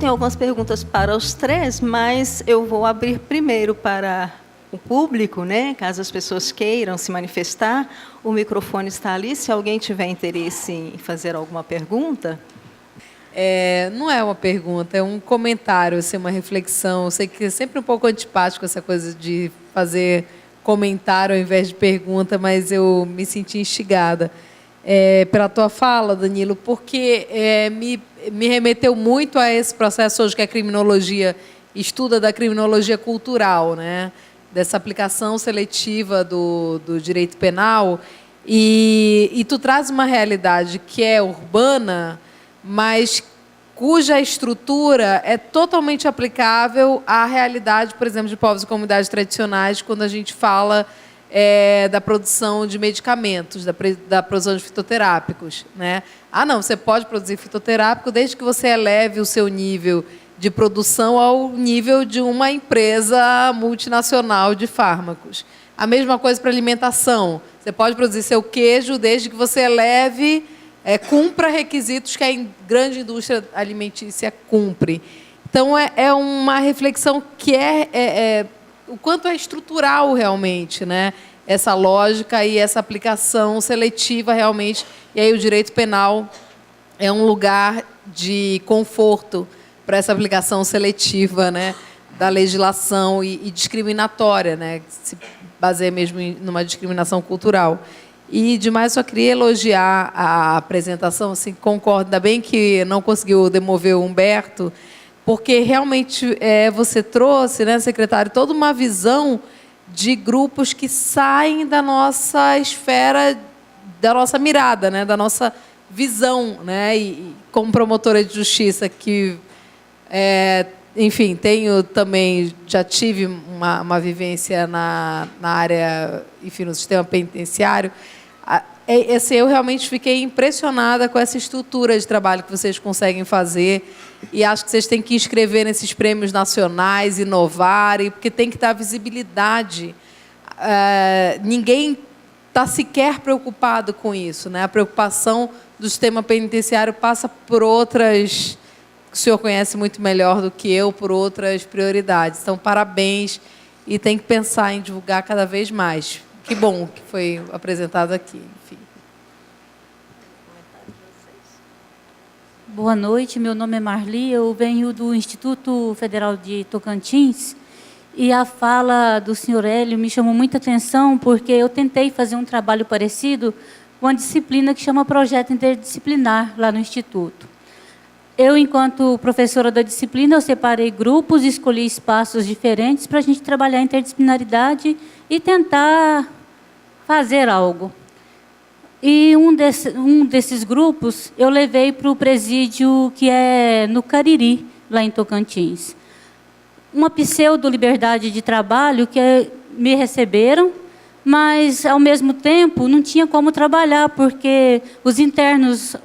tenho algumas perguntas para os três, mas eu vou abrir primeiro para o público, né? Caso as pessoas queiram se manifestar. O microfone está ali, se alguém tiver interesse em fazer alguma pergunta. Não é uma pergunta, é um comentário, assim, uma reflexão. Eu sei que é sempre um pouco antipático essa coisa de fazer comentário ao invés de pergunta, mas eu me senti instigada pela tua fala, Danilo, porque me remeteu muito a esse processo hoje que a criminologia estuda, da criminologia cultural, né? Dessa aplicação seletiva do direito penal, e tu traz uma realidade que é urbana, mas cuja estrutura é totalmente aplicável à realidade, por exemplo, de povos e comunidades tradicionais, quando a gente fala da produção de medicamentos, da produção de fitoterápicos, né? Não, você pode produzir fitoterápico desde que você eleve o seu nível de produção ao nível de uma empresa multinacional de fármacos. A mesma coisa para alimentação. Você pode produzir seu queijo desde que você eleve, cumpra requisitos que a grande indústria alimentícia cumpre. Então, é uma reflexão que o quanto é estrutural realmente, né? Essa lógica e essa aplicação seletiva realmente. E aí o direito penal é um lugar de conforto para essa aplicação seletiva, né, da legislação e discriminatória, né, que se baseia mesmo numa discriminação cultural. E, demais, só queria elogiar a apresentação, assim, concordo, ainda bem que não conseguiu demover o Humberto, porque realmente você trouxe, né, secretário, toda uma visão de grupos que saem da nossa esfera, da nossa mirada, né, da nossa visão, né, e como promotora de justiça que enfim, já tive uma vivência na área, enfim, no sistema penitenciário. Eu realmente fiquei impressionada com essa estrutura de trabalho que vocês conseguem fazer, e acho que vocês têm que inscrever nesses prêmios nacionais, inovarem, porque tem que dar visibilidade. Ninguém está sequer preocupado com isso, né? A preocupação do sistema penitenciário passa por outras, que o senhor conhece muito melhor do que eu, por outras prioridades. Então, parabéns, e tem que pensar em divulgar cada vez mais. Que bom que foi apresentado aqui. Enfim. Boa noite, meu nome é Marli, eu venho do Instituto Federal de Tocantins, e a fala do senhor Hélio me chamou muita atenção, porque eu tentei fazer um trabalho parecido com a disciplina que chama Projeto Interdisciplinar, lá no Instituto. Eu, enquanto professora da disciplina, eu separei grupos, escolhi espaços diferentes para a gente trabalhar a interdisciplinaridade e tentar fazer algo. E um desses grupos eu levei para o presídio que é no Cariri, lá em Tocantins. Uma pseudo-liberdade de trabalho que me receberam, mas, ao mesmo tempo, não tinha como trabalhar, porque os internos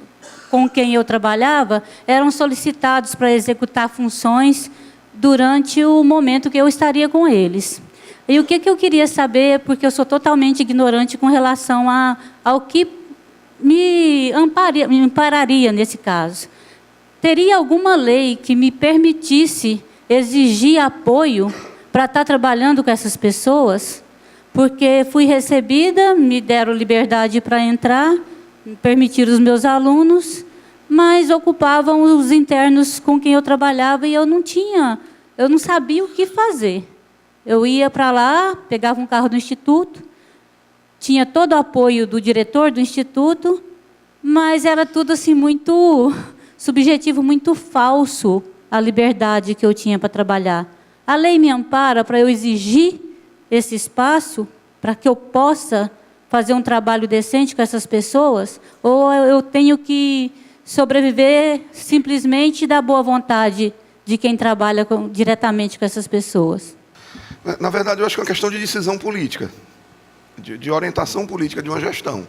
com quem eu trabalhava eram solicitados para executar funções durante o momento que eu estaria com eles. E o que eu queria saber, porque eu sou totalmente ignorante com relação ao que me ampararia nesse caso. Teria alguma lei que me permitisse exigir apoio para estar trabalhando com essas pessoas? Porque fui recebida, me deram liberdade para entrar, permitir os meus alunos, mas ocupavam os internos com quem eu trabalhava e eu não sabia o que fazer. Eu ia para lá, pegava um carro do instituto, tinha todo o apoio do diretor do instituto, mas era tudo assim muito subjetivo, muito falso, a liberdade que eu tinha para trabalhar. A lei me ampara para eu exigir esse espaço, para que eu possa fazer um trabalho decente com essas pessoas, ou eu tenho que sobreviver simplesmente da boa vontade de quem trabalha diretamente com essas pessoas? Na verdade, eu acho que é uma questão de decisão política, de orientação política de uma gestão.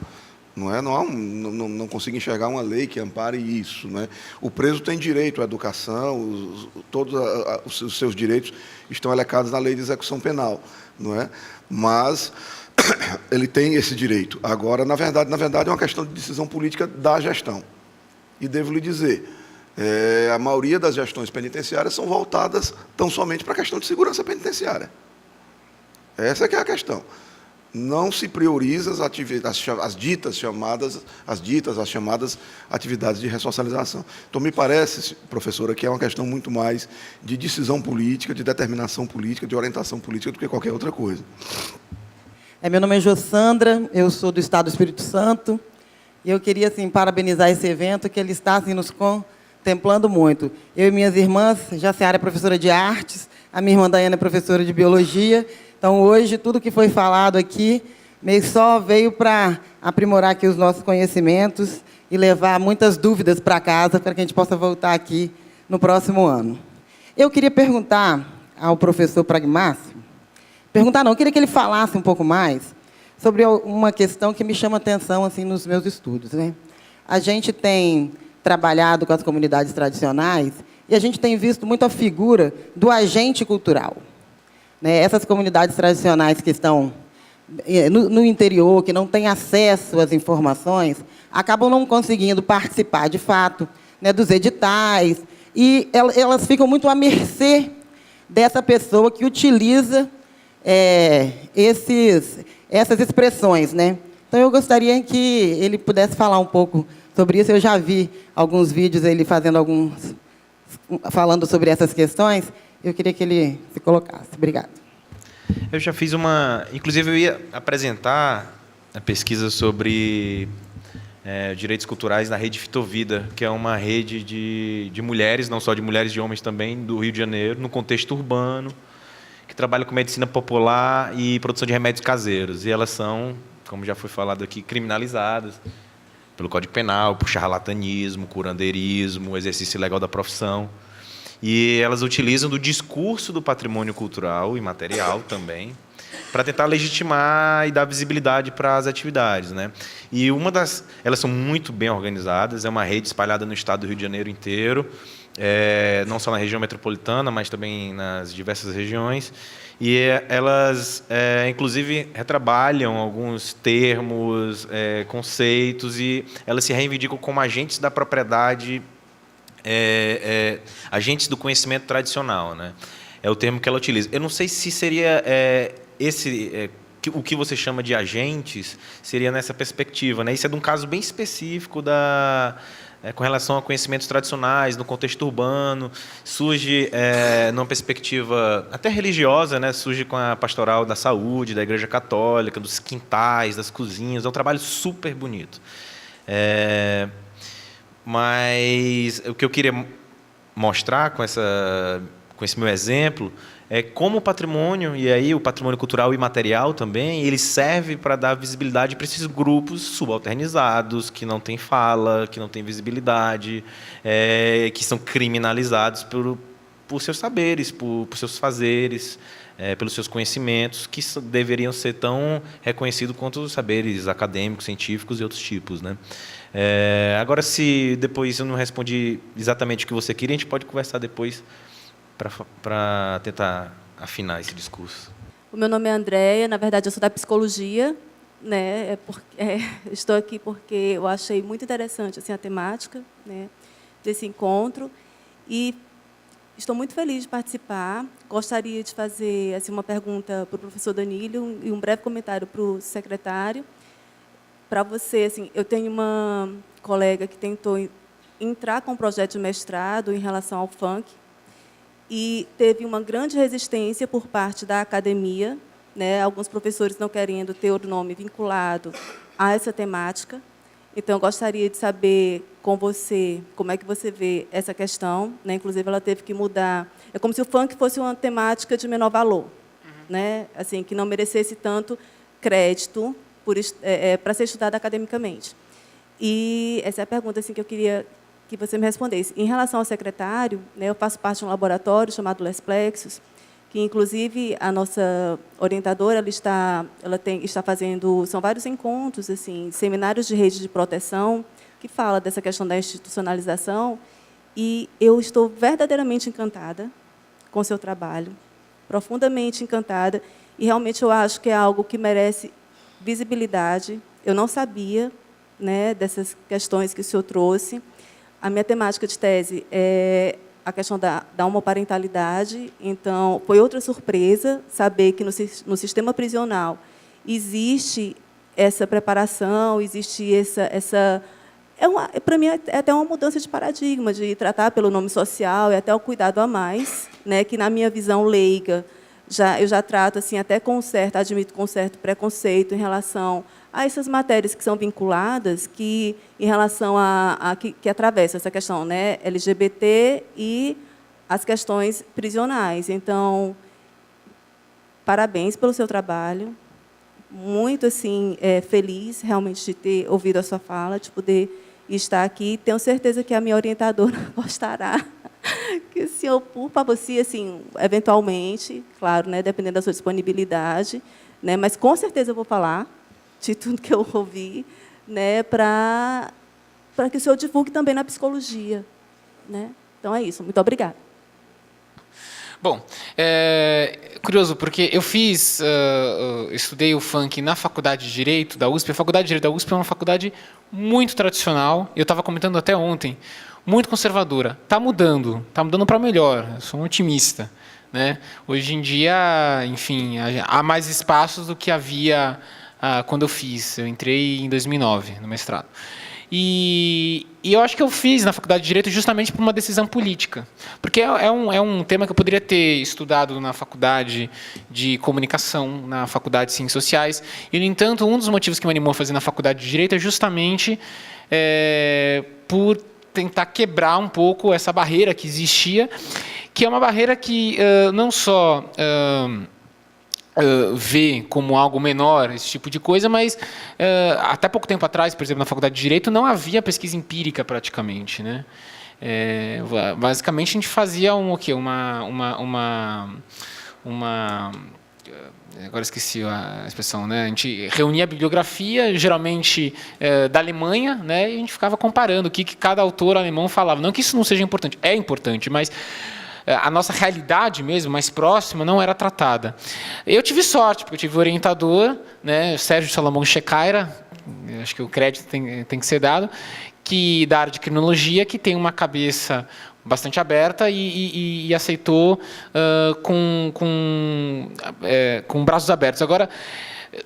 Não consigo enxergar uma lei que ampare isso, né? O preso tem direito à educação, todos os seus direitos estão elencados na lei de execução penal, não é? Mas ele tem esse direito. Agora, na verdade, é uma questão de decisão política da gestão. E devo lhe dizer, A maioria das gestões penitenciárias são voltadas tão somente para a questão de segurança penitenciária. Essa que é a questão. Não se prioriza as chamadas atividades de ressocialização. Então, me parece, professora, que é uma questão muito mais de decisão política, de determinação política, de orientação política, do que qualquer outra coisa. Meu nome é Jossandra, eu sou do Estado do Espírito Santo, e eu queria assim, parabenizar esse evento, que ele está assim, nos contemplando muito. Eu e minhas irmãs, Jaciara é professora de artes, a minha irmã Daiana é professora de biologia. Então, hoje, tudo que foi falado aqui meio só veio para aprimorar aqui os nossos conhecimentos e levar muitas dúvidas para casa, para que a gente possa voltar aqui no próximo ano. Eu queria perguntar ao professor Pragmácio, eu queria que ele falasse um pouco mais sobre uma questão que me chama atenção assim, nos meus estudos, né? A gente tem trabalhado com as comunidades tradicionais e a gente tem visto muito a figura do agente cultural. Essas comunidades tradicionais que estão no interior, que não têm acesso às informações, acabam não conseguindo participar, de fato, dos editais, e elas ficam muito à mercê dessa pessoa que utiliza essas expressões. Então, eu gostaria que ele pudesse falar um pouco sobre isso. Eu já vi alguns vídeos ele falando sobre essas questões. Eu queria que ele se colocasse. Obrigada. Eu já fiz inclusive, eu ia apresentar a pesquisa sobre direitos culturais na Rede Fitovida, que é uma rede de mulheres, não só de mulheres, de homens também, do Rio de Janeiro, no contexto urbano, que trabalha com medicina popular e produção de remédios caseiros. E elas são, como já foi falado aqui, criminalizadas pelo Código Penal, por charlatanismo, curandeirismo, exercício ilegal da profissão. E elas utilizam do discurso do patrimônio cultural e material também para tentar legitimar e dar visibilidade para as atividades, E elas são muito bem organizadas, é uma rede espalhada no estado do Rio de Janeiro inteiro, não só na região metropolitana, mas também nas diversas regiões. E elas, inclusive, retrabalham alguns termos, conceitos, e elas se reivindicam como agentes da propriedade, agentes do conhecimento tradicional, É o termo que ela utiliza. Eu não sei se seria o que você chama de agentes seria nessa perspectiva, Isso é de um caso bem específico com relação a conhecimentos tradicionais no contexto urbano. Surge numa perspectiva até religiosa, Surge com a pastoral da saúde, da Igreja Católica, dos quintais, das cozinhas. É um trabalho super bonito. Mas o que eu queria mostrar com esse meu exemplo é como o patrimônio, e aí o patrimônio cultural e material também, ele serve para dar visibilidade para esses grupos subalternizados, que não têm fala, que não têm visibilidade, que são criminalizados por seus saberes, por seus fazeres, pelos seus conhecimentos, que deveriam ser tão reconhecidos quanto os saberes acadêmicos, científicos e outros tipos, Agora, se depois eu não respondi exatamente o que você queria, a gente pode conversar depois para tentar afinar esse discurso. O meu nome é Andréia, na verdade eu sou da psicologia, estou aqui porque eu achei muito interessante assim, a temática desse encontro e estou muito feliz de participar. Gostaria de fazer assim, uma pergunta para o professor Danilo e um breve comentário para o secretário. Para você, assim, eu tenho uma colega que tentou entrar com um projeto de mestrado em relação ao funk e teve uma grande resistência por parte da academia, alguns professores não querendo ter o nome vinculado a essa temática. Então, eu gostaria de saber com você como é que você vê essa questão. Inclusive, ela teve que mudar. É como se o funk fosse uma temática de menor valor, assim, que não merecesse tanto crédito para ser estudada academicamente. E essa é a pergunta assim, que eu queria que você me respondesse. Em relação ao secretário, eu faço parte de um laboratório chamado Les Plexus, que, inclusive, a nossa orientadora está fazendo, são vários encontros, assim, seminários de rede de proteção, que fala dessa questão da institucionalização, e eu estou verdadeiramente encantada com o seu trabalho, profundamente encantada, e realmente eu acho que é algo que merece visibilidade. Eu não sabia dessas questões que o senhor trouxe, a minha temática de tese é a questão da homoparentalidade. Então, foi outra surpresa saber que no sistema prisional existe essa preparação, existe essa para mim, é até uma mudança de paradigma, de tratar pelo nome social e até o cuidado a mais, né, que, na minha visão leiga, eu já trato assim, até admito com certo preconceito em relação a essas matérias que são vinculadas, que em relação que atravessa essa questão, né, LGBT e as questões prisionais. Então, parabéns pelo seu trabalho. Muito assim, feliz realmente de ter ouvido a sua fala, de poder estar aqui. Tenho certeza que a minha orientadora gostará. Que o senhor, por favor, se, assim, eventualmente, claro, né, dependendo da sua disponibilidade, né, mas com certeza eu vou falar de tudo que eu ouvi, né, para que o senhor divulgue também na psicologia, né? Então é isso. Muito obrigada. Bom, curioso, porque eu estudei o funk na Faculdade de Direito da USP. A Faculdade de Direito da USP é uma faculdade muito tradicional, eu estava comentando até ontem, muito conservadora. Está mudando para melhor, eu sou um otimista, né? Hoje em dia, enfim, há mais espaços do que havia quando eu fiz. Eu entrei em 2009 no mestrado. E eu acho que eu fiz na Faculdade de Direito justamente por uma decisão política. Porque é um tema que eu poderia ter estudado na Faculdade de Comunicação, na Faculdade de Ciências Sociais. E, no entanto, um dos motivos que me animou a fazer na Faculdade de Direito é justamente por tentar quebrar um pouco essa barreira que existia, que é uma barreira que não só vê como algo menor esse tipo de coisa, mas até pouco tempo atrás, por exemplo, na Faculdade de Direito, não havia pesquisa empírica praticamente, né? Basicamente a gente fazia agora esqueci a expressão, né? A gente reunia a bibliografia, geralmente da Alemanha, né? E a gente ficava comparando o que cada autor alemão falava. Não que isso não seja importante, é importante, mas a nossa realidade mesmo, mais próxima, não era tratada. Eu tive sorte, porque eu tive orientador, né, Sérgio Salomão Checaira, acho que o crédito tem que ser dado, da área de criminologia, que tem uma cabeça bastante aberta e aceitou com braços abertos. Agora,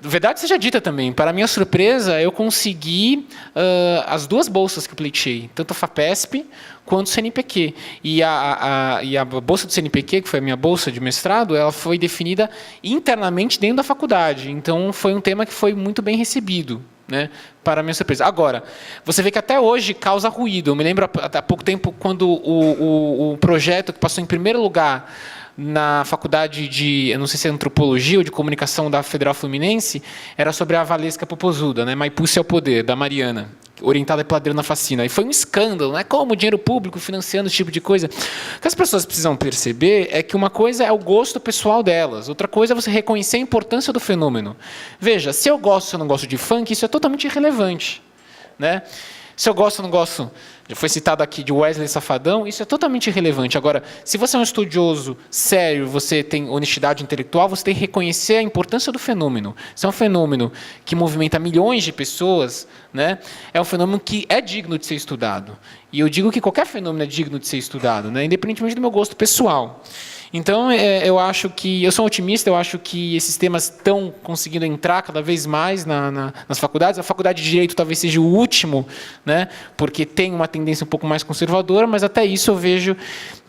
verdade seja dita também, para minha surpresa, eu consegui as duas bolsas que eu pleiteei, tanto a FAPESP quanto o CNPq. E a bolsa do CNPq, que foi a minha bolsa de mestrado, ela foi definida internamente dentro da faculdade. Então, foi um tema que foi muito bem recebido, né, para minha surpresa. Agora, você vê que até hoje causa ruído. Eu me lembro há pouco tempo, quando o projeto que passou em primeiro lugar na faculdade de, eu não sei se é antropologia ou de comunicação da Federal Fluminense, era sobre a Valesca Popozuda, né, Maipúcia ao Poder, da Mariana, orientada pela Adriana Facina. E foi um escândalo, né? Como o dinheiro público financiando esse tipo de coisa. O que as pessoas precisam perceber é que uma coisa é o gosto pessoal delas, outra coisa é você reconhecer a importância do fenômeno. Veja, se eu gosto ou se eu não gosto de funk, isso é totalmente irrelevante, né? Se eu gosto ou não gosto, já foi citado aqui, de Wesley Safadão, isso é totalmente irrelevante. Agora, se você é um estudioso sério, você tem honestidade intelectual, você tem que reconhecer a importância do fenômeno. Se é um fenômeno que movimenta milhões de pessoas, né, é um fenômeno que é digno de ser estudado. E eu digo que qualquer fenômeno é digno de ser estudado, né, independentemente do meu gosto pessoal. Então, eu acho que, eu sou um otimista, eu acho que esses temas estão conseguindo entrar cada vez mais nas faculdades. A Faculdade de Direito talvez seja o último, né, porque tem uma tendência um pouco mais conservadora, mas até isso eu vejo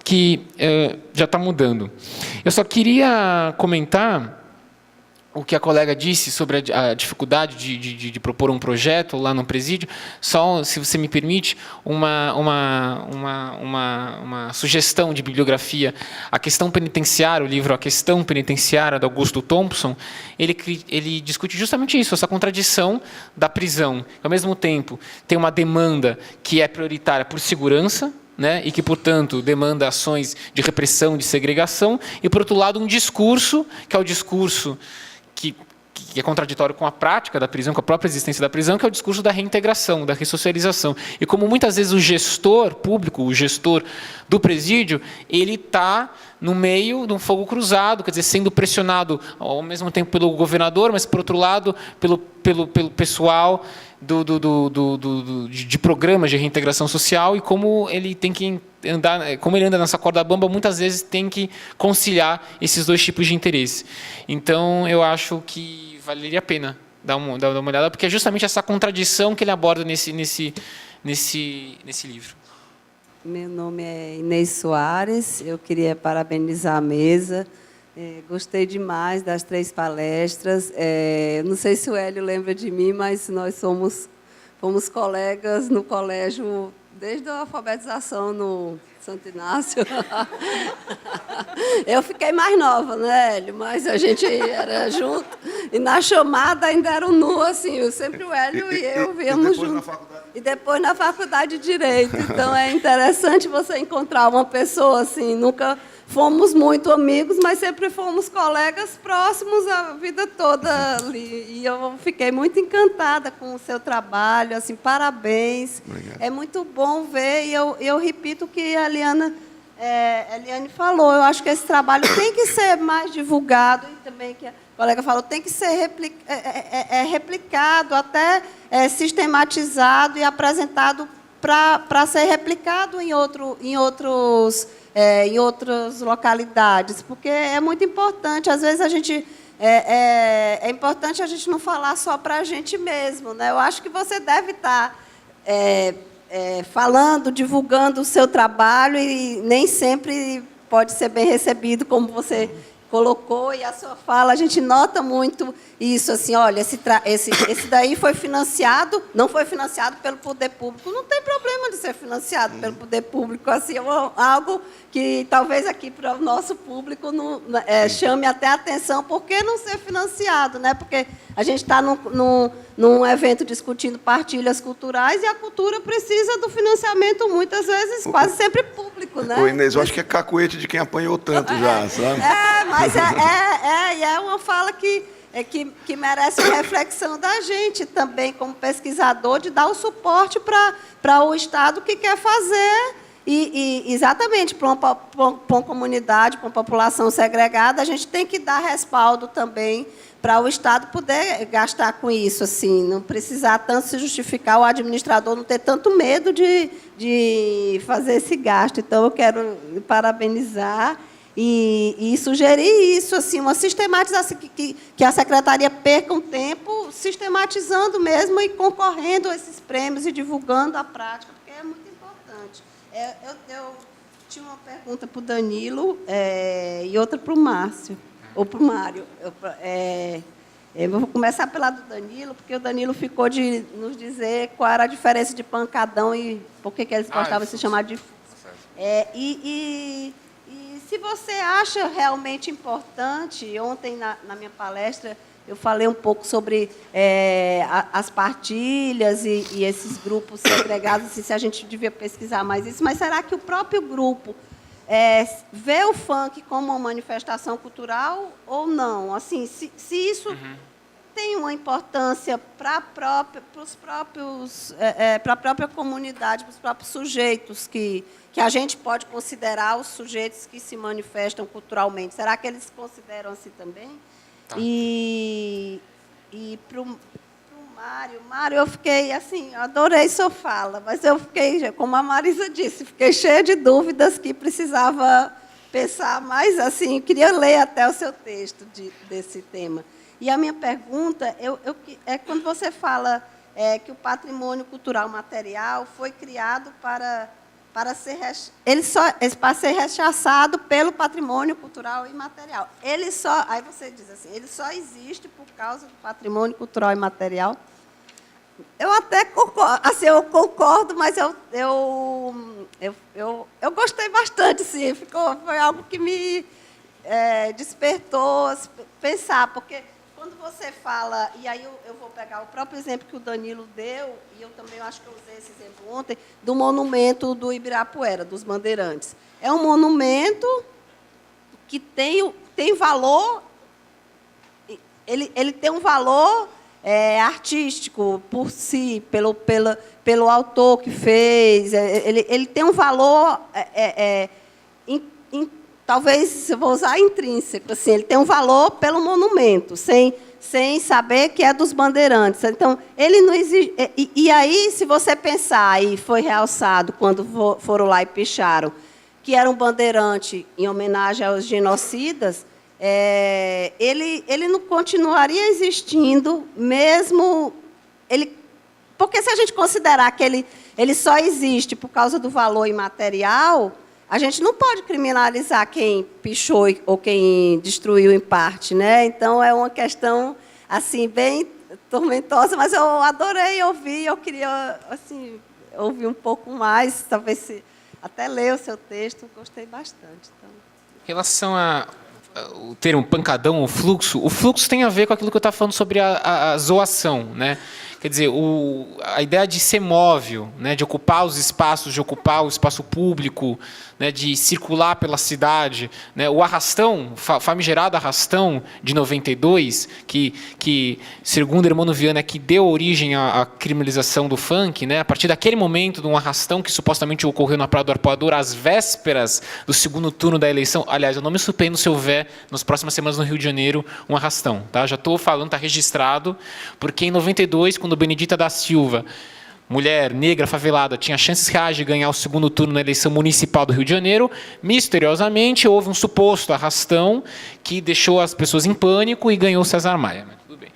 que já está mudando. Eu só queria comentar o que a colega disse sobre a dificuldade de propor um projeto lá no presídio, só, se você me permite, uma sugestão de bibliografia. A Questão Penitenciária, o livro A Questão Penitenciária, de Augusto Thompson, ele discute justamente isso, essa contradição da prisão, que, ao mesmo tempo, tem uma demanda que é prioritária por segurança, né, e que, portanto, demanda ações de repressão, de segregação, e, por outro lado, um discurso, que é o discurso que que é contraditório com a prática da prisão, com a própria existência da prisão, que é o discurso da reintegração, da ressocialização. E como muitas vezes o gestor público, o gestor do presídio, ele está no meio de um fogo cruzado, quer dizer, sendo pressionado ao mesmo tempo pelo governador, mas, por outro lado, pelo pessoal de programas de reintegração social, e como ele tem que andar, como ele anda nessa corda bamba, muitas vezes tem que conciliar esses dois tipos de interesse. Então, eu acho que valeria a pena dar uma olhada, porque é justamente essa contradição que ele aborda nesse livro. Meu nome é Inês Soares, eu queria parabenizar a mesa. Gostei demais das 3 palestras. Não sei se o Hélio lembra de mim, mas nós fomos colegas no colégio desde a alfabetização no Santo Inácio. Eu fiquei mais nova, né, Hélio? Mas a gente era junto. E na chamada ainda era nu, assim, sempre o Hélio e eu víamos juntos. E depois na faculdade de Direito. Então, é interessante você encontrar uma pessoa assim, nunca fomos muito amigos, mas sempre fomos colegas próximos a vida toda ali. E eu fiquei muito encantada com o seu trabalho, assim, parabéns. Obrigado. É muito bom ver, e eu repito o que a Eliane falou, eu acho que esse trabalho tem que ser mais divulgado, e também que a colega falou, tem que ser replicado, até sistematizado e apresentado para ser replicado em outras localidades, porque é muito importante. Às vezes é importante a gente não falar só para a gente mesmo, né? Eu acho que você deve estar falando, divulgando o seu trabalho, e nem sempre pode ser bem recebido, como você colocou, e a sua fala, a gente nota muito isso, assim, olha, esse daí foi financiado, não foi financiado pelo poder público, não tem problema de ser financiado pelo poder público, assim, algo que talvez aqui para o nosso público chame até a atenção, por que não ser financiado, né? Porque a gente está num evento discutindo partilhas culturais, e a cultura precisa do financiamento, muitas vezes, quase sempre público, né? Ô, Inês, eu acho que é cacuete de quem apanhou tanto já, sabe? Mas é uma fala que merece uma reflexão da gente também, como pesquisador, de dar o suporte para o Estado que quer fazer. E exatamente, para uma comunidade, para uma população segregada, a gente tem que dar respaldo também para o Estado poder gastar com isso, assim, não precisar tanto se justificar, o administrador não ter tanto medo de fazer esse gasto. Então, eu quero parabenizar e sugerir isso, assim, uma sistematização, que a Secretaria perca um tempo sistematizando mesmo e concorrendo a esses prêmios e divulgando a prática, porque é muito importante. Eu tinha uma pergunta para o Danilo e outra para o Márcio, ou para o Mário. Eu vou começar pela do Danilo, porque o Danilo ficou de nos dizer qual era a diferença de pancadão e por que eles gostavam de se chamar de fusca. E se você acha realmente importante, ontem na minha palestra eu falei um pouco sobre as partilhas e esses grupos segregados, se a gente devia pesquisar mais isso, mas será que o próprio grupo vê o funk como uma manifestação cultural ou não? Assim, se isso tem uma importância para a própria comunidade, para os próprios sujeitos que a gente pode considerar os sujeitos que se manifestam culturalmente. Será que eles consideram assim também? Tá. E para o Mário, eu fiquei assim, adorei sua fala, mas eu fiquei, como a Marisa disse, fiquei cheia de dúvidas que precisava pensar mais, assim, eu queria ler até o seu texto desse tema. E a minha pergunta é quando você fala que o patrimônio cultural material foi criado para ser rechaçado pelo patrimônio cultural imaterial. Aí você diz assim, ele só existe por causa do patrimônio cultural imaterial. Eu até concordo, assim, mas eu gostei bastante, sim. Foi algo que me despertou pensar, porque quando você fala, e aí eu vou pegar o próprio exemplo que o Danilo deu, e eu também acho que eu usei esse exemplo ontem, do monumento do Ibirapuera, dos Bandeirantes. É um monumento que tem valor ele tem um valor artístico por si, pelo autor que fez. Ele tem um valor, talvez eu vou usar intrínseco, assim, ele tem um valor pelo monumento, sem saber que é dos bandeirantes. Então, ele não existe. E aí, se você pensar, e foi realçado quando foram lá e picharam, que era um bandeirante em homenagem aos genocidas, ele não continuaria existindo, mesmo... Porque se a gente considerar que ele só existe por causa do valor imaterial, a gente não pode criminalizar quem pichou ou quem destruiu em parte, né? Então, é uma questão assim, bem tormentosa, mas eu adorei ouvir, eu queria assim, ouvir um pouco mais, talvez até ler o seu texto, gostei bastante. Então. Em relação o termo pancadão, o fluxo tem a ver com aquilo que eu estava falando sobre a zoação, né? Quer dizer, a ideia de ser móvel, né, de ocupar os espaços, de ocupar o espaço público, né, de circular pela cidade, né, o arrastão, famigerado arrastão de 92, que segundo Hermano Viana, que deu origem à criminalização do funk, né, a partir daquele momento, de um arrastão que supostamente ocorreu na Praia do Arpoador, às vésperas do segundo turno da eleição. Aliás, eu não me surpreendo se houver, nas próximas semanas no Rio de Janeiro, um arrastão. Tá? Já estou falando, está registrado, porque em 92, quando Benedita da Silva, mulher negra favelada, tinha chances reais de ganhar o segundo turno na eleição municipal do Rio de Janeiro, misteriosamente houve um suposto arrastão que deixou as pessoas em pânico e ganhou César Maia. Mas tudo bem.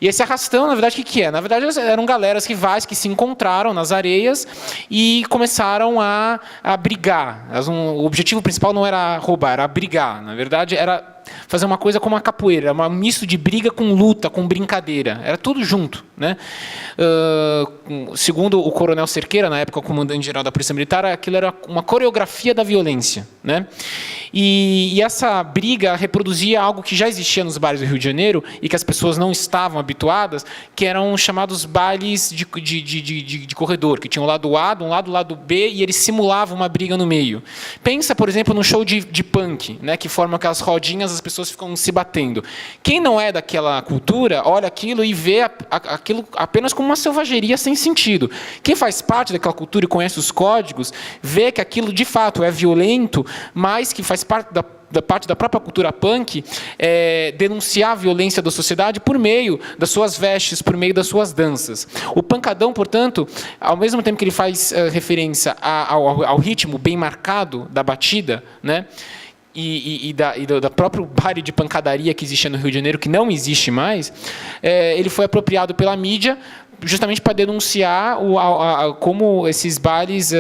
E esse arrastão, na verdade, o que é? Na verdade, eram galeras rivais que se encontraram nas areias e começaram a brigar. O objetivo principal não era roubar, era brigar. Na verdade, era fazer uma coisa como a capoeira, um misto de briga com luta, com brincadeira. Era tudo junto, né? Segundo o coronel Cerqueira, na época o comandante-geral da Polícia Militar, aquilo era uma coreografia da violência, né? E essa briga reproduzia algo que já existia nos bares do Rio de Janeiro e que as pessoas não estavam habituadas, que eram chamados bailes de corredor, que tinham um lado A, um lado B, e eles simulavam uma briga no meio. Pensa, por exemplo, no show de punk, né, que formam aquelas rodinhas, as pessoas ficam se batendo. Quem não é daquela cultura, olha aquilo e vê aquilo apenas como uma selvageria sem sentido. Quem faz parte daquela cultura e conhece os códigos, vê que aquilo, de fato, é violento, mas que faz parte da própria cultura punk, denunciar a violência da sociedade por meio das suas vestes, por meio das suas danças. O pancadão, portanto, ao mesmo tempo que ele faz referência ao ritmo bem marcado da batida, né, e da próprio baile de pancadaria que existia no Rio de Janeiro, que não existe mais, ele foi apropriado pela mídia justamente para denunciar como esses bailes,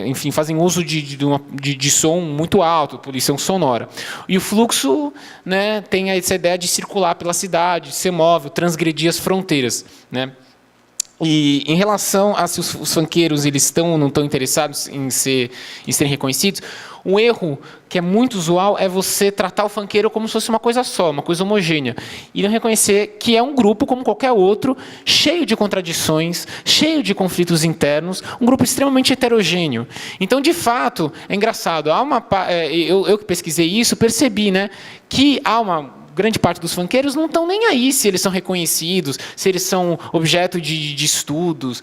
enfim, fazem uso de som muito alto, poluição sonora. E o fluxo, né, tem essa ideia de circular pela cidade, de ser móvel, transgredir as fronteiras, né? E em relação a se os funkeiros eles estão ou não estão interessados em serem reconhecidos, um erro que é muito usual é você tratar o funkeiro como se fosse uma coisa só, uma coisa homogênea, e não reconhecer que é um grupo como qualquer outro, cheio de contradições, cheio de conflitos internos, um grupo extremamente heterogêneo. Então, de fato, é engraçado, eu que pesquisei isso, percebi, né, que há uma grande parte dos funkeiros não estão nem aí se eles são reconhecidos, se eles são objeto de estudos,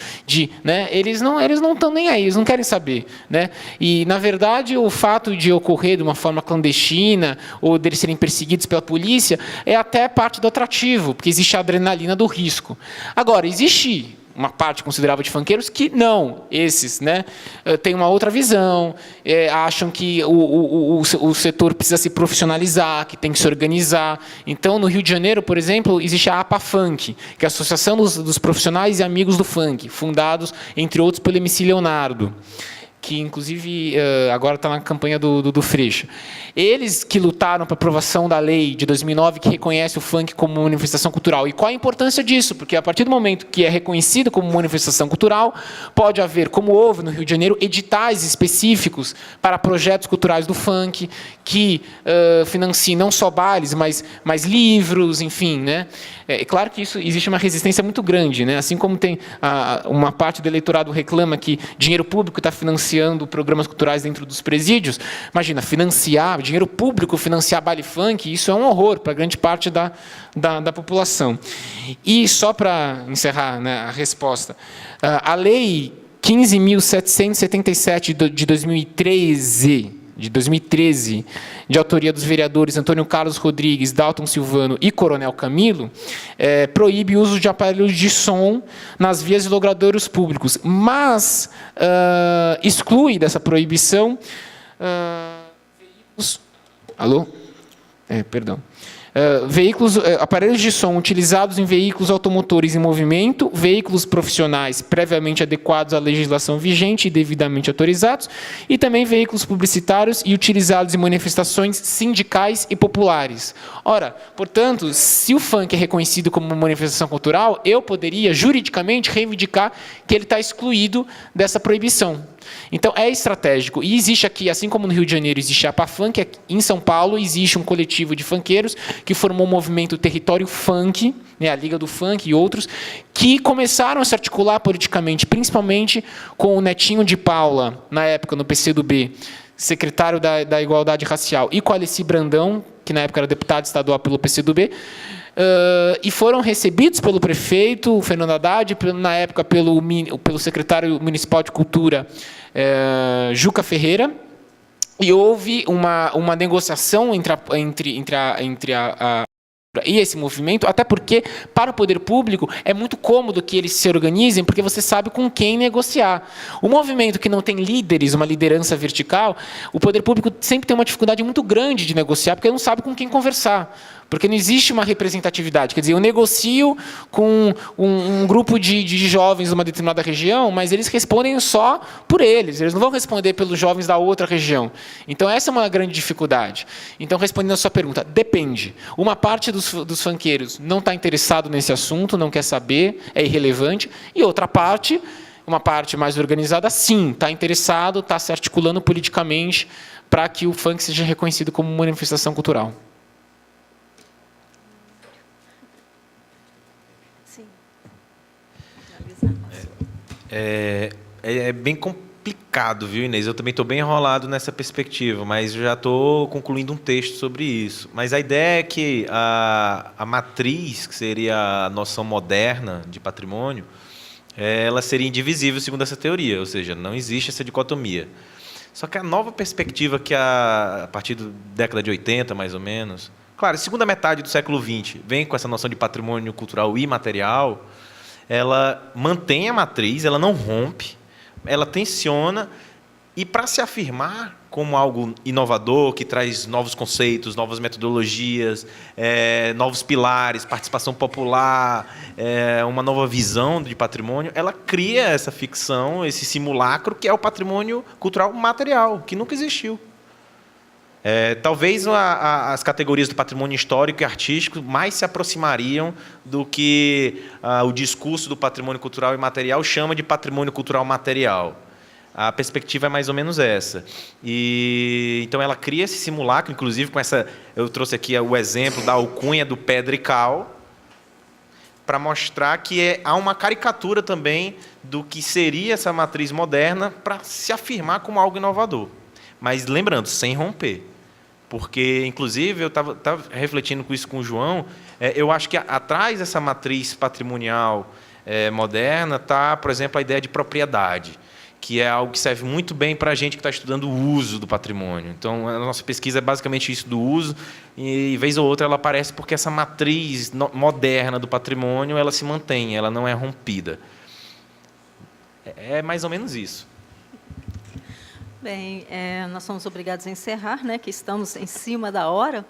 né? Eles não estão nem aí, eles não querem saber, né? E, na verdade, o fato de ocorrer de uma forma clandestina ou deles serem perseguidos pela polícia é até parte do atrativo, porque existe a adrenalina do risco. Agora, existe uma parte considerável de funkeiros que não, esses, né, têm uma outra visão, acham que o setor precisa se profissionalizar, que tem que se organizar. Então, no Rio de Janeiro, por exemplo, existe a APA Funk, que é a Associação dos Profissionais e Amigos do Funk, fundados, entre outros, pelo MC Leonardo, que, inclusive, agora está na campanha do Freixo. Eles que lutaram para a aprovação da lei de 2009 que reconhece o funk como manifestação cultural. E qual a importância disso? Porque, a partir do momento que é reconhecido como manifestação cultural, pode haver, como houve no Rio de Janeiro, editais específicos para projetos culturais do funk, que financiem não só bailes, mas livros, enfim, né? É claro que isso existe uma resistência muito grande, né? Assim como tem uma parte do eleitorado reclama que dinheiro público está financiando financiando programas culturais dentro dos presídios. Imagina, financiar, dinheiro público financiar baile funk, isso é um horror para grande parte da população. E só para encerrar, né, a resposta, a lei 15.777 de 2013, de autoria dos vereadores Antônio Carlos Rodrigues, Dalton Silvano e Coronel Camilo, proíbe o uso de aparelhos de som nas vias e logradouros públicos, mas exclui dessa proibição veículos... Alô? Perdão. Aparelhos de som utilizados em veículos automotores em movimento, veículos profissionais previamente adequados à legislação vigente e devidamente autorizados, e também veículos publicitários e utilizados em manifestações sindicais e populares. Ora, portanto, se o funk é reconhecido como uma manifestação cultural, eu poderia, juridicamente, reivindicar que ele está excluído dessa proibição. Então, é estratégico. E existe aqui, assim como no Rio de Janeiro existe a APAFunk, em São Paulo existe um coletivo de funkeiros que formou o movimento Território Funk, né, a Liga do Funk e outros, que começaram a se articular politicamente, principalmente com o Netinho de Paula, na época, no PCdoB, secretário da Igualdade Racial, e com a Alessi Brandão, que na época era deputado estadual pelo PCdoB, e foram recebidos pelo prefeito Fernando Haddad, na época pelo secretário municipal de Cultura, Juca Ferreira, e houve uma negociação entre e esse movimento, até porque, para o poder público, é muito cômodo que eles se organizem, porque você sabe com quem negociar. O movimento que não tem líderes, uma liderança vertical, o poder público sempre tem uma dificuldade muito grande de negociar, porque não sabe com quem conversar. Porque não existe uma representatividade. Quer dizer, eu negocio com um grupo de jovens de uma determinada região, mas eles respondem só por eles. Eles não vão responder pelos jovens da outra região. Então, essa é uma grande dificuldade. Então, respondendo a sua pergunta, depende. Uma parte dos funkeiros não está interessado nesse assunto, não quer saber, é irrelevante. E outra parte, uma parte mais organizada, sim, está interessado, está se articulando politicamente para que o funk seja reconhecido como manifestação cultural. É bem complicado, viu, Inês? Eu também estou bem enrolado nessa perspectiva, mas já estou concluindo um texto sobre isso. Mas a ideia é que a matriz, que seria a noção moderna de patrimônio, ela seria indivisível segundo essa teoria, ou seja, não existe essa dicotomia. Só que a nova perspectiva que a partir da década de 80, mais ou menos, claro, segunda metade do século XX, vem com essa noção de patrimônio cultural imaterial, ela mantém a matriz, ela não rompe, ela tensiona, e para se afirmar como algo inovador, que traz novos conceitos, novas metodologias, novos pilares, participação popular, uma nova visão de patrimônio, ela cria essa ficção, esse simulacro, que é o patrimônio cultural material, que nunca existiu. Talvez as categorias do patrimônio histórico e artístico mais se aproximariam do que o discurso do patrimônio cultural e material chama de patrimônio cultural material. A perspectiva é mais ou menos essa. Então, ela cria esse simulacro, inclusive com essa... Eu trouxe aqui o exemplo da alcunha do Pedrical, para mostrar que há uma caricatura também do que seria essa matriz moderna para se afirmar como algo inovador. Mas, lembrando, sem romper. Porque, inclusive, eu estava refletindo com isso com o João, eu acho que atrás dessa matriz patrimonial moderna está, por exemplo, a ideia de propriedade, que é algo que serve muito bem para a gente que está estudando o uso do patrimônio. Então, a nossa pesquisa é basicamente isso do uso, e, vez ou outra, ela aparece porque essa matriz moderna do patrimônio ela se mantém, ela não é rompida. É mais ou menos isso. Bem, nós somos obrigados a encerrar, né, que estamos em cima da hora.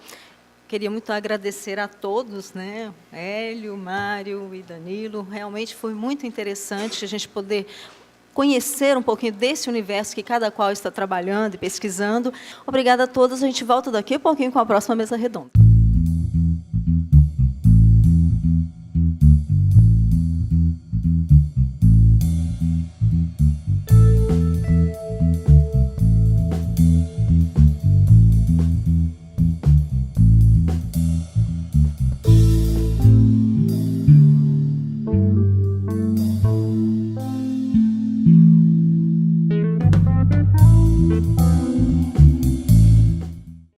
Queria muito agradecer a todos, né, Hélio, Mário e Danilo. Realmente foi muito interessante a gente poder conhecer um pouquinho desse universo que cada qual está trabalhando e pesquisando. Obrigada a todos. A gente volta daqui a pouquinho com a próxima mesa redonda.